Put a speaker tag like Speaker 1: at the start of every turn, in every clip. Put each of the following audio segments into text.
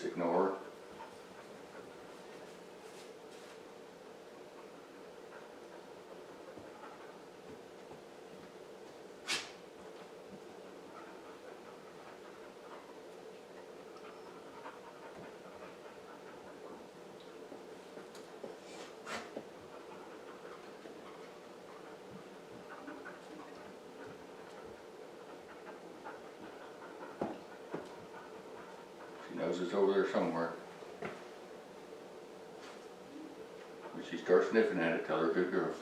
Speaker 1: Just ignore her. She knows it's over there somewhere. When she starts sniffing at it, tell her good girl.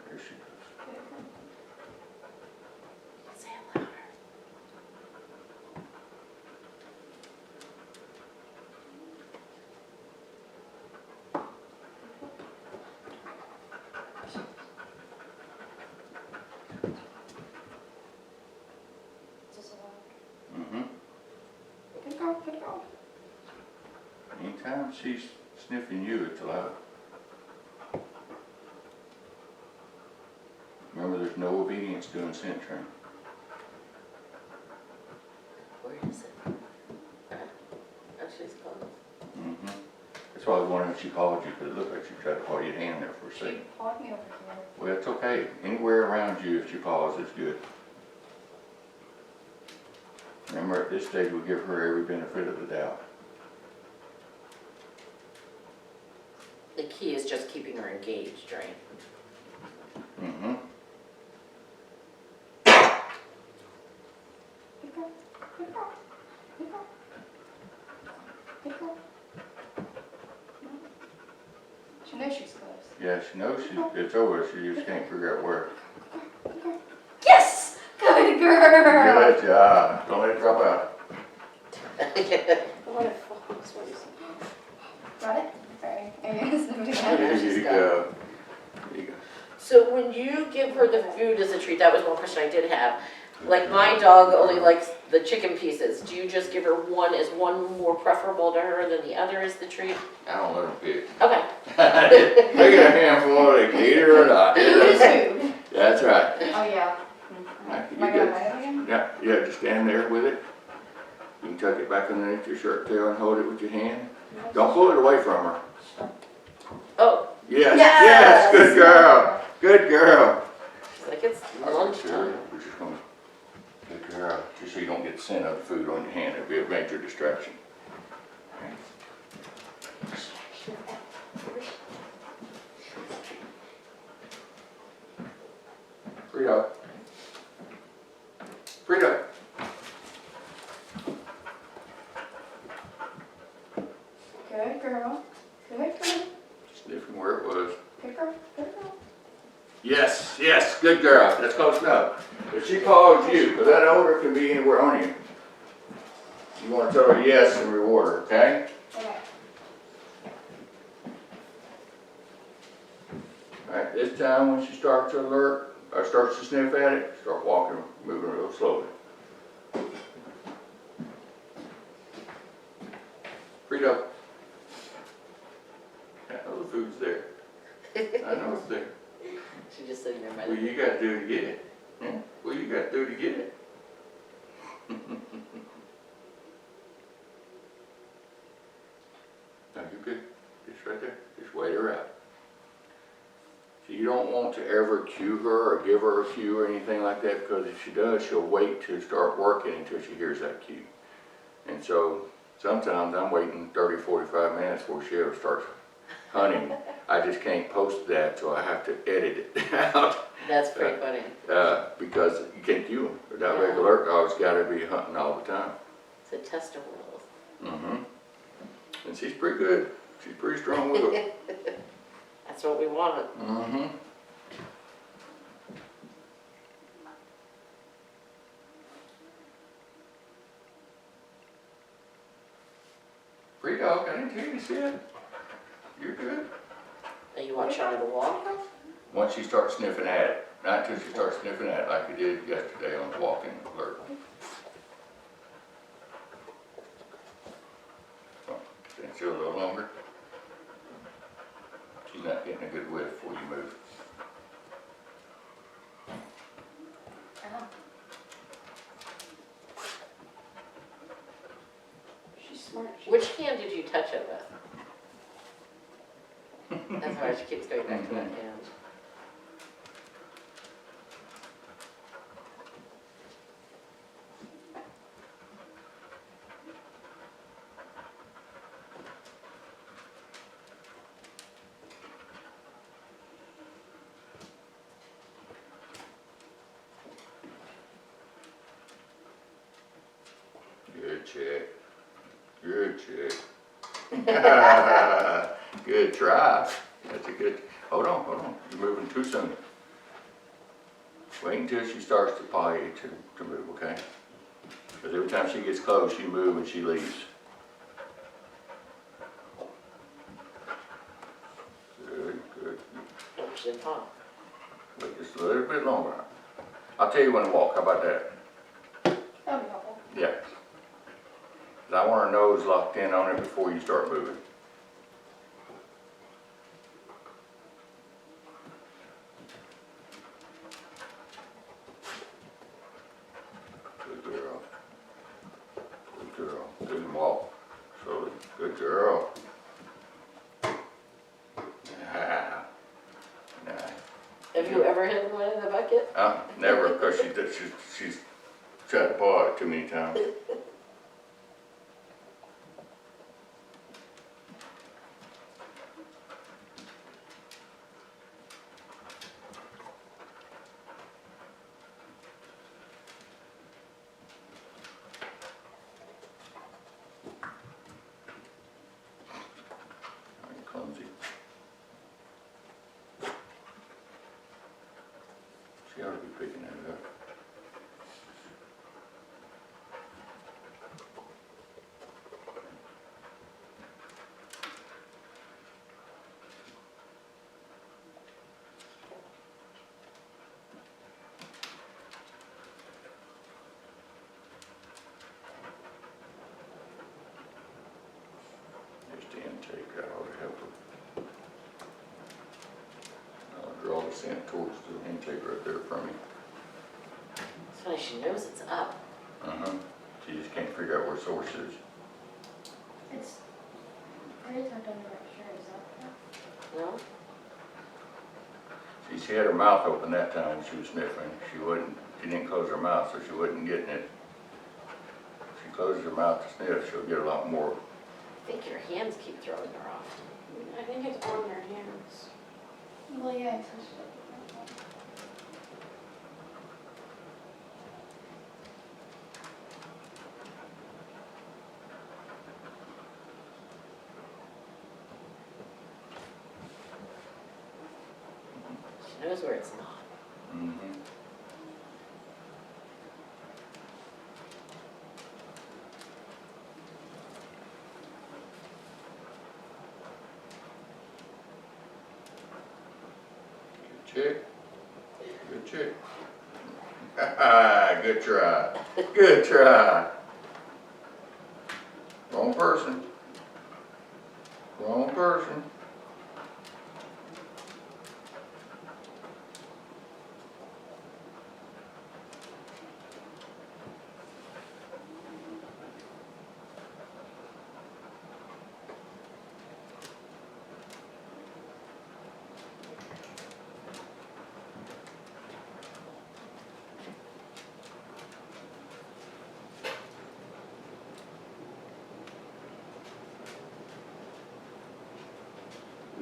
Speaker 1: There she goes.
Speaker 2: Say it louder.
Speaker 1: Mm-hmm.
Speaker 2: Good girl, good girl.
Speaker 1: Anytime she's sniffing you, it's loud. Remember, there's no obedience doing scent training.
Speaker 2: Where is it? Oh, she's close.
Speaker 1: Mm-hmm. That's why I was wondering if she called you, because it looked like she tried to paw your hand there for a second.
Speaker 3: She pawed me over here.
Speaker 1: Well, it's okay. Anywhere around you, if she paws, is good. Remember, at this stage, we give her every benefit of the doubt.
Speaker 2: The key is just keeping her engaged, right?
Speaker 1: Mm-hmm.
Speaker 3: Good girl, good girl, good girl. Good girl. She knows she's close.
Speaker 1: Yeah, she knows it's over. She just can't figure out where.
Speaker 3: Yes! Good girl!
Speaker 1: Good job. Don't let it drop out.
Speaker 2: What a fox, what is it?
Speaker 3: Got it? Sorry. I guess nobody got
Speaker 1: There
Speaker 3: it.
Speaker 1: you go. There you go.
Speaker 2: So when you give her the food as a treat, that was one question I did have. Like my dog only likes the chicken pieces. Do you just give her one? Is one more preferable to her than the other as the treat?
Speaker 1: I don't let her pick.
Speaker 2: Okay.
Speaker 1: Make it a handful of they eat it or not.
Speaker 3: Food is food.
Speaker 1: That's right.
Speaker 3: Oh, yeah.
Speaker 1: Right,
Speaker 3: Am I
Speaker 1: you
Speaker 3: gonna
Speaker 1: good.
Speaker 3: hide it again?
Speaker 1: Yeah, yeah, just stand there with it. You can tuck it back underneath your shirt tail and hold it with your hand. Don't pull it away from her.
Speaker 2: Oh,
Speaker 1: Yes,
Speaker 3: Yes!
Speaker 1: yes, good girl. Good girl.
Speaker 2: she's like, it's
Speaker 1: Sure,
Speaker 2: lunchtime.
Speaker 1: we're just gonna, good girl, just so you don't get scent of the food on your hand, it'll be a major distraction. Frito. Frito.
Speaker 3: Good girl. Good girl.
Speaker 1: Sniffing where it was.
Speaker 3: Good girl. Good girl.
Speaker 1: Yes, yes, good girl, that's close enough. If she calls you, because that odor can be anywhere on you, you want to tell her yes and reward her, okay?
Speaker 3: Okay.
Speaker 1: Alright, this time when she starts to alert, or starts to sniff at it, start walking, moving real slowly. Frito. I know the food's there. I know it's there.
Speaker 2: She's just sitting there by
Speaker 1: Well,
Speaker 2: the...
Speaker 1: you got to do to get it. Yeah? Well, you got to do to get it. No, you're good. Just right there. Just wait her out. So you don't want to ever cue her or give her a cue or anything like that, because if she does, she'll wait to start working until she hears that cue. And so sometimes I'm waiting 30, 45 minutes before she ever starts hunting. I just can't post that, so I have to edit it out.
Speaker 2: That's pretty funny.
Speaker 1: Because you can't cue them. The diabetic alert dog's got to be hunting all the time.
Speaker 2: It's a test of wills.
Speaker 1: Mm-hmm. And she's pretty good. She's pretty strong with her.
Speaker 2: That's what we want.
Speaker 1: Mm-hmm. Free dog, I didn't tell you to sit. You're good.
Speaker 2: And you want Shauna to walk?
Speaker 1: Once you start sniffing at it, not until she starts sniffing at it like you did yesterday on the walking alert. So, stand still a little longer. She's not getting a good whiff before you move.
Speaker 3: She's smart.
Speaker 2: Which hand did you touch it with? That's why she keeps going back to that hand.
Speaker 1: Good chick. Good chick. Good try. That's a good, hold on. You're moving too soon. Wait until she starts to paw you to move, okay? Because every time she gets close, you move and she leaves. Good.
Speaker 2: No, she didn't paw.
Speaker 1: Wait just a little bit longer. I'll tell you when to walk, how about that?
Speaker 3: That'd be helpful.
Speaker 1: Yeah. 'Cause I want her nose locked in on it before you start moving. Good girl. Good girl. Good walk. Slowly. Good girl. Nah.
Speaker 2: Have you ever hit one in the bucket?
Speaker 1: Never, because she's tried to paw it too many times. Clumsy. She ought to be picking that up. Just the intake, that ought to help her. I'll draw the scent towards the intake right there from you.
Speaker 2: It's funny, she knows it's up.
Speaker 1: She just can't figure out where source is.
Speaker 3: It's pretty tucked under right here, is that?
Speaker 2: No?
Speaker 1: She had her mouth open that time when she was sniffing. She didn't close her mouth, so she wasn't getting it. If she closes her mouth to sniff, she'll get a lot more.
Speaker 2: I think your hands keep throwing her off.
Speaker 3: I think it's on your hands. Well, yeah, it's supposed to be.
Speaker 2: She knows where it's not.
Speaker 1: Good chick. Good try. Good try. Wrong person. Wrong person.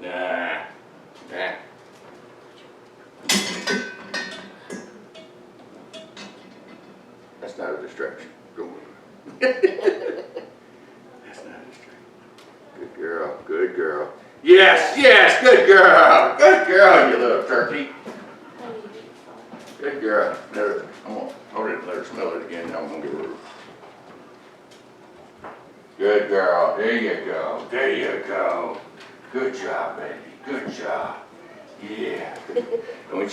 Speaker 1: Nah. That's not a distraction. Go move. That's not a distraction. Good girl. Good girl. Yes, good girl. Good girl, you little turkey. Good girl. I'm gonna hold it and let her smell it again. I'm gonna give her. Good girl. There you go. There you go. Good job, baby. Good job. Yeah. And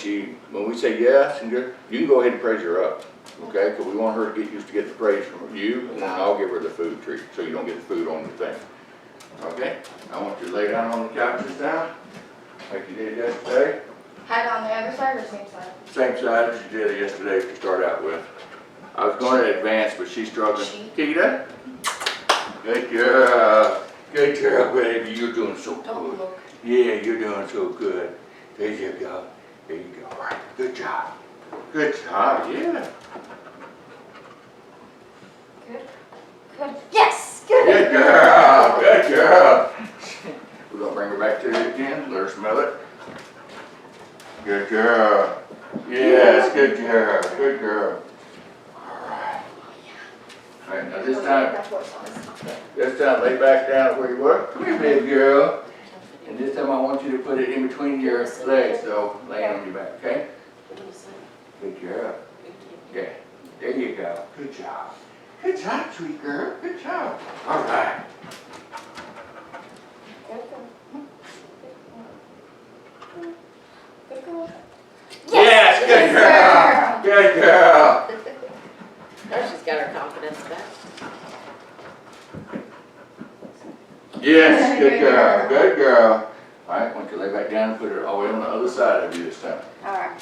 Speaker 1: when we say yes, and good, you can go ahead and praise her up, okay? Because we want her to get used to getting the praise from you, and then I'll give her the food treat, so you don't get the food on your thing. Okay? I want you to lay down on the couch this time, like you did yesterday.
Speaker 3: Head on the other side or same side?
Speaker 1: Same side as you did yesterday to start out with. I was going to advance, but she's struggling. Keta? Good girl. Good girl, baby. You're doing so good. Yeah, you're doing so good. There you go. There you go. All right. Good job. Good job. Yeah.
Speaker 3: Good. Good. Yes! Good.
Speaker 1: Good girl. Good girl. We're going to bring her back to you again. Let her smell it. Good girl. Yes, good girl. Good girl. All right. All right, now this time lay back down where you were. Come here, baby girl. And this time I want you to put it in between your legs, so laying on your back, okay? Good girl. Yeah, there you go. Good job. Good job, sweet girl. Good job. All right.
Speaker 3: Good girl.
Speaker 1: Yes, good girl. Good girl.
Speaker 2: Now she's got her confidence back.
Speaker 1: Yes, good girl. Good girl. All right, I want you to lay back down and put it all the way on the other side of you this time.
Speaker 3: All right.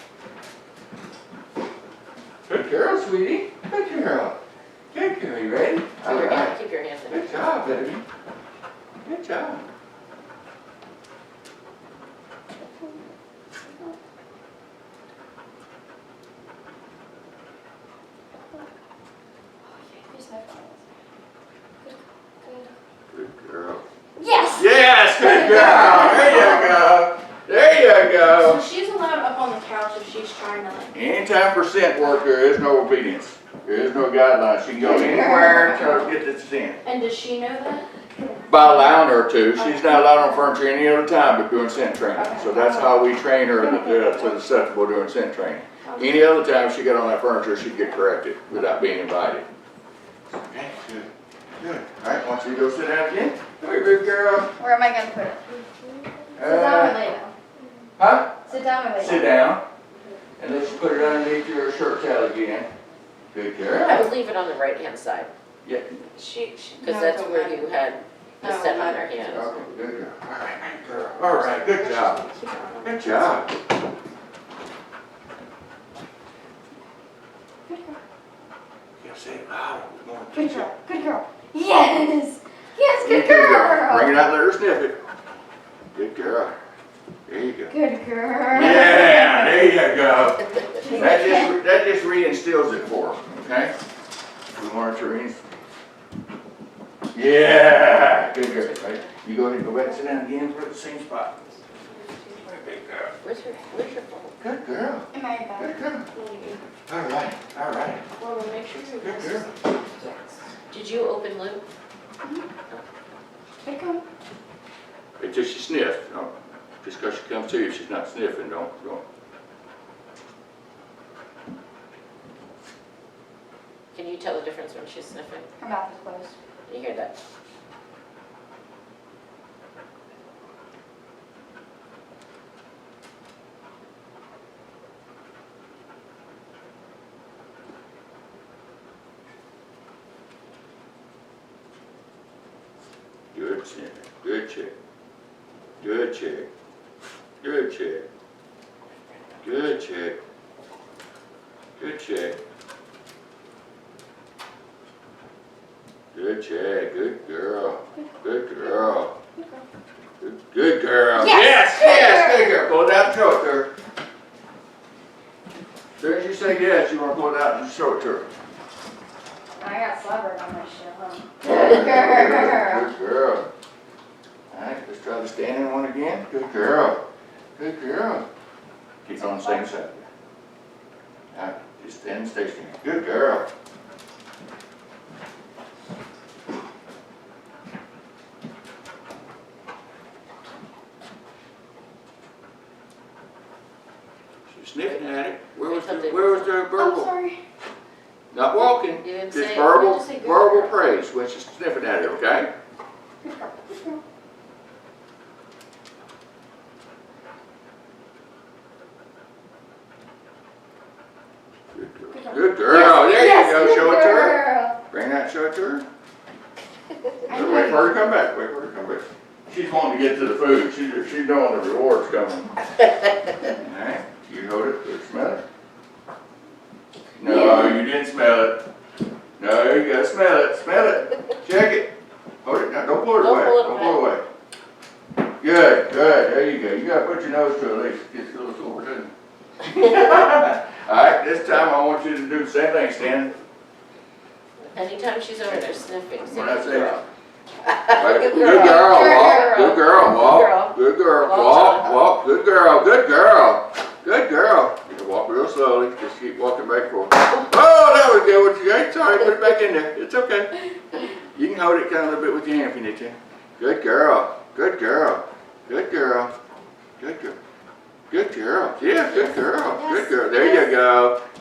Speaker 1: Good girl, sweetie. Good girl. Good girl. You ready? All right.
Speaker 2: Keep your hands in.
Speaker 1: Good job, baby. Good job. Good girl.
Speaker 3: Yes!
Speaker 1: Yes, good girl. There you go. There you go.
Speaker 3: So she's allowed up on the couch if she's trying to like.
Speaker 1: Anytime for scent work, there is no obedience. There is no guidelines. She can go anywhere and try to get this scent.
Speaker 3: And does she know that?
Speaker 1: By allowing her to, she's not allowed on furniture any other time but doing scent training. So that's how we train her to susceptible doing scent training. Any other time she got on that furniture, she'd get corrected without being invited. Okay, good. Good. All right, I want you to go sit down again. Come here, good girl.
Speaker 3: Where am I going to put it? Sit down and lay down.
Speaker 1: Huh?
Speaker 3: Sit down and lay
Speaker 1: Sit
Speaker 3: down.
Speaker 1: down. And let's put it underneath your shirt tail again. Good girl.
Speaker 2: I would leave it on the right-hand side,
Speaker 1: Yeah.
Speaker 2: because that's where you had the set on her hand.
Speaker 1: Okay, good girl. All right, good girl. All right, good job. Good job.
Speaker 3: Good girl.
Speaker 1: You gotta say it loud. We want to
Speaker 3: Good
Speaker 1: teach
Speaker 3: girl. Good girl. Yes! Yes, good
Speaker 1: Bring
Speaker 3: girl!
Speaker 1: it out and let her sniff it. Good girl. There you go.
Speaker 3: Good girl.
Speaker 1: Yeah, there you go. That just reinstills it for her, okay? We want her to reinstill. Yeah, good girl. Right. You go ahead and go back and sit down again for the same spot. Good girl.
Speaker 2: Where's your phone?
Speaker 1: Good girl.
Speaker 3: Am I back?
Speaker 1: Good girl. All right, all right.
Speaker 2: Well, make sure you're.
Speaker 1: Good girl.
Speaker 2: Did you open Luke?
Speaker 3: Good girl.
Speaker 1: It's just she sniffed. No, just because she comes to you, if she's not sniffing, don't.
Speaker 2: Can you tell the difference when she's sniffing?
Speaker 3: Her mouth is closed.
Speaker 2: Can you hear that?
Speaker 1: Good check. Good check. Good check. Good check. Good check. Good check. Good check. Good girl. Good girl. Good girl.
Speaker 3: Yes!
Speaker 1: Yes, good girl. Pull it out and show it to her. As soon as you say yes, you want to pull it out and show it to her.
Speaker 3: I got slobbered on my shit, huh?
Speaker 1: Good girl. Good girl. All right, let's try the standing one again. Good girl. Good girl. Keep on the same side. All right, just stand and stay standing. Good girl. She's sniffing at it. Where was the
Speaker 3: I'm
Speaker 1: burble?
Speaker 3: sorry.
Speaker 1: Not walking,
Speaker 2: You didn't
Speaker 1: just
Speaker 2: say-
Speaker 1: verbal,
Speaker 3: you just say good
Speaker 1: verbal
Speaker 3: girl.
Speaker 1: praise when she's sniffing at it, okay?
Speaker 3: Good girl, good girl.
Speaker 1: Good girl, there
Speaker 3: Yes,
Speaker 1: you go,
Speaker 3: good
Speaker 1: show it to her.
Speaker 3: girl.
Speaker 1: Bring that, show it to her.
Speaker 3: I
Speaker 1: Wait for her to come back, wait for her to come back. She's wanting to get to the food, she's knowing the reward's coming. Alright, you hold it, you smell it? No, you didn't smell it. No, you gotta smell it, check it. Hold it, now don't pull it
Speaker 2: Don't
Speaker 1: away,
Speaker 2: pull it
Speaker 1: don't pull it away. Good, there you go, you gotta put your nose to it at least, get a little overdone. Alright, this time I want you to do the same thing, Stan.
Speaker 2: Anytime she's over there sniffing, say
Speaker 1: When I
Speaker 2: good
Speaker 1: say-
Speaker 2: girl.
Speaker 1: Good
Speaker 2: girl.
Speaker 1: girl,
Speaker 2: Good
Speaker 1: walk,
Speaker 2: girl.
Speaker 1: good girl, walk,
Speaker 2: Good
Speaker 1: good girl,
Speaker 2: Walk,
Speaker 1: walk,
Speaker 2: Shauna.
Speaker 1: walk, good girl, good girl, good girl. You can walk real slowly, just keep walking back and forth. Oh, that was good, what you got? Sorry, put it back in there, it's okay. You can hold it kind of a little bit with your hand if you need to. Good girl, good girl, good girl, good girl. Good girl, yeah, good girl, good girl.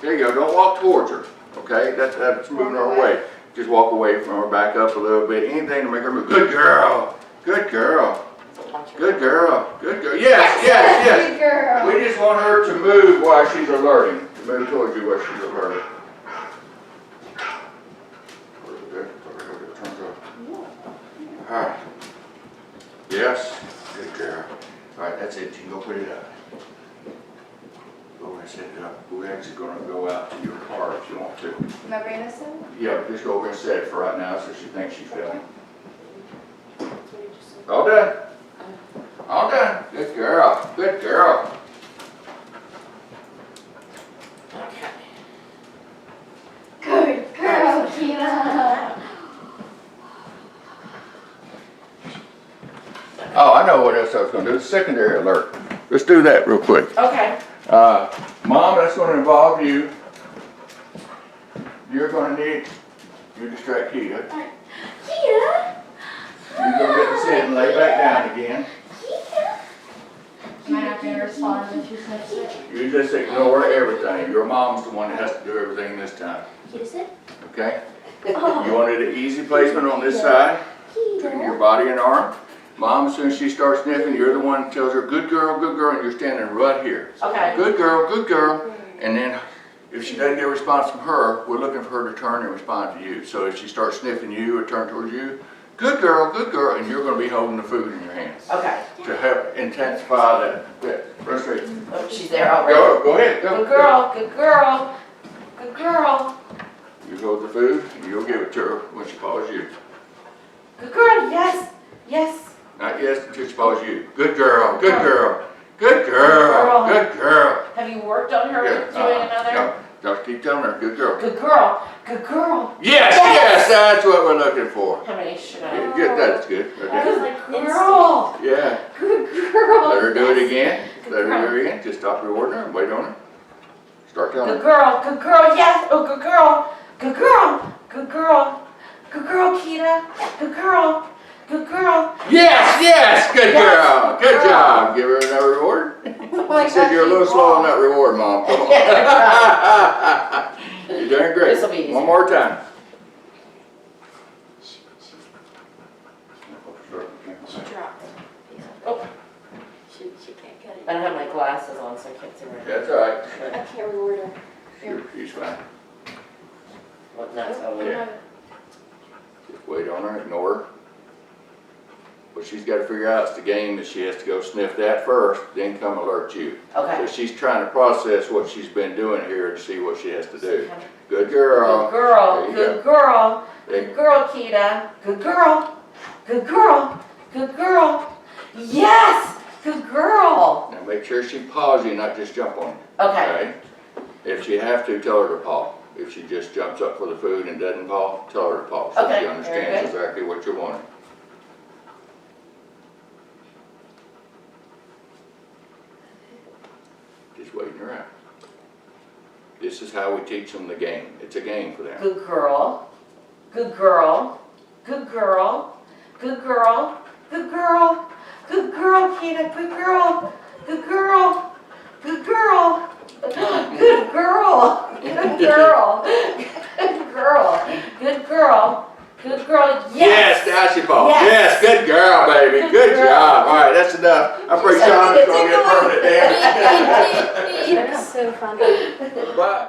Speaker 1: There you go, don't walk towards her, okay? That's moving her away. Just walk away from her, back up a little bit, anything to make her move. Good girl, good girl, good girl, good girl. Yes.
Speaker 3: Good girl.
Speaker 1: We just want her to move while she's alerting, to move towards you while she's alerting. Alright. Yes, good girl. Alright, that's it, you can go put it up. Go and set it up. We're actually gonna go out to your car if you want to.
Speaker 3: Am I bringing this in?
Speaker 1: Yeah, just go over and set it for right now so she thinks she's filming. All done. All done. Good girl. Good girl.
Speaker 2: Okay.
Speaker 3: Good girl, Keta.
Speaker 1: Oh, I know what else I was gonna do. Secondary alert. Let's do that real quick.
Speaker 2: Okay.
Speaker 1: Mom, that's gonna involve you. You're gonna need, you distract Keta.
Speaker 3: Keta.
Speaker 1: You go get to sit and lay back down again.
Speaker 3: Am I not gonna respond when she sniffs it?
Speaker 1: You just ignore everything. Your mom's the one that has to do everything this time,
Speaker 3: Keta, sit.
Speaker 1: okay?
Speaker 3: Oh.
Speaker 1: You wanted an easy placement on this side, your
Speaker 3: Keta.
Speaker 1: body and arm. Mom, as soon as she starts sniffing, you're the one that tells her, good girl, and you're standing right here.
Speaker 2: Okay.
Speaker 1: Good girl. And then if she doesn't get a response from her, we're looking for her to turn and respond to you. So if she starts sniffing you or turn towards you, good girl, and you're gonna be holding the food in your hands
Speaker 2: Okay.
Speaker 1: to help intensify that frustration.
Speaker 2: Oh, she's there already.
Speaker 1: Go ahead, go.
Speaker 2: Good girl. Good girl. Good girl.
Speaker 1: You hold the food, and you'll give it to her when she calls you.
Speaker 2: Good girl. Yes. Yes.
Speaker 1: Not yes until she calls you. Good girl, good girl, good girl, good girl.
Speaker 2: Have you worked on her
Speaker 1: Yeah,
Speaker 2: with doing another?
Speaker 1: No, just keep telling her, good girl.
Speaker 2: Good girl. Good girl.
Speaker 1: Yes, that's what we're looking for.
Speaker 2: How many should I?
Speaker 1: Yeah, good, that's good.
Speaker 3: I was
Speaker 1: Okay.
Speaker 3: like,
Speaker 2: Girl.
Speaker 1: Yeah,
Speaker 3: Good girl.
Speaker 1: let her do it again.
Speaker 2: Good
Speaker 1: Let her
Speaker 2: girl.
Speaker 1: do it again. Just stop rewarding her and wait on her. Start telling
Speaker 2: Good
Speaker 1: her.
Speaker 2: girl. Good girl. Yes. Oh, good girl. Good girl. Good girl. Good girl, Keta. Good girl. Good girl.
Speaker 1: Yes, good
Speaker 2: Yes,
Speaker 1: girl.
Speaker 2: good
Speaker 1: Good
Speaker 2: girl.
Speaker 1: job. Give her another reward.
Speaker 2: Oh my
Speaker 1: She said
Speaker 2: God,
Speaker 1: you're a little
Speaker 2: she's
Speaker 1: slow on
Speaker 2: wrong.
Speaker 1: that reward, Mom. Come on. You're doing great.
Speaker 2: This'll be easy.
Speaker 1: One more time.
Speaker 3: She dropped.
Speaker 2: Oh,
Speaker 3: She can't get
Speaker 2: I don't have my glasses on, so I can't see right now.
Speaker 1: That's all right.
Speaker 3: I can't reward her.
Speaker 1: She's fine.
Speaker 2: What nuts? Oh,
Speaker 1: Yeah. Just wait on her, ignore her. What she's got to figure out is the game is she has to go sniff that first, then come alert you. So
Speaker 2: Okay.
Speaker 1: she's trying to process what she's been doing here to see what she has to do. Good
Speaker 2: Good
Speaker 1: girl.
Speaker 2: girl.
Speaker 1: There you
Speaker 2: Good girl.
Speaker 1: There
Speaker 2: Good girl, Keta. Good girl. Good girl. Good girl. Yes. Good girl.
Speaker 1: Now make sure she paws you, not just jump on you.
Speaker 2: Okay.
Speaker 1: If you have to, tell her to paw. If she just jumps up for the food and doesn't paw, tell her to paw. So
Speaker 2: Okay,
Speaker 1: she
Speaker 2: very
Speaker 1: understands
Speaker 2: good.
Speaker 1: exactly what you're wanting. Just waiting her out. This is how we teach them the game. It's a game for them.
Speaker 2: Good girl. Good girl. Good girl. Good girl. Good girl. Good girl, Keta. Good girl. Good girl. Good girl. Good girl. Good girl. girl. Good girl,
Speaker 1: Yes, now she falls.
Speaker 2: Yes.
Speaker 1: Yes, good girl, baby.
Speaker 2: Good
Speaker 1: Good
Speaker 2: girl.
Speaker 1: job. All right, that's enough. I'm pretty sure I'm just gonna get permanent damage.
Speaker 3: That's so funny.
Speaker 1: Bye.